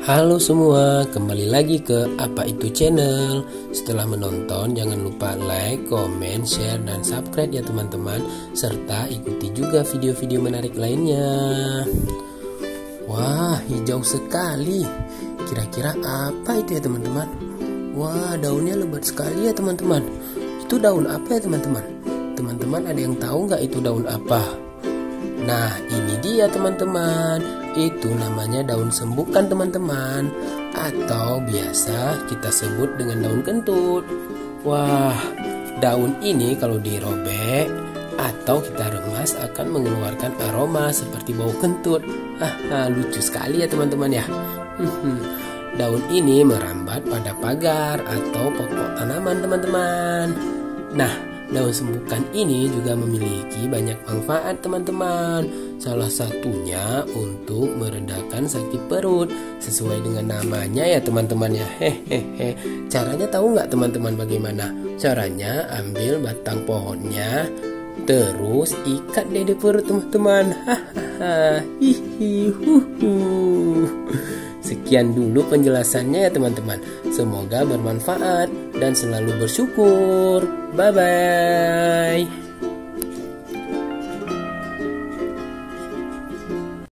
Halo semua, kembali lagi ke Apa Itu Channel. Setelah menonton, jangan lupa like, komen, share, dan subscribe ya teman-teman. Serta ikuti juga video-video menarik lainnya. Wah, hijau sekali. Kira-kira apa itu ya teman-teman? Wah, daunnya lebat sekali ya teman-teman. Itu daun apa ya teman-teman? Teman-teman ada yang tahu nggak itu daun apa? Nah, ini dia teman-teman. Itu namanya daun sembukan teman-teman, atau biasa kita sebut dengan daun kentut. Wah, daun ini kalau dirobek atau kita remas akan mengeluarkan aroma seperti bau kentut. Lucu sekali ya teman-teman ya. Daun ini merambat pada pagar atau pokok tanaman teman-teman. Nah, daun sembukan ini juga memiliki banyak manfaat teman-teman. Salah satunya untuk meredakan sakit perut, sesuai dengan namanya ya teman-teman ya. Caranya tahu nggak teman-teman bagaimana? Caranya ambil batang pohonnya, terus ikat deh di perut teman-teman. Sekian dulu penjelasannya ya teman-teman. Semoga bermanfaat dan selalu bersyukur. Bye-bye.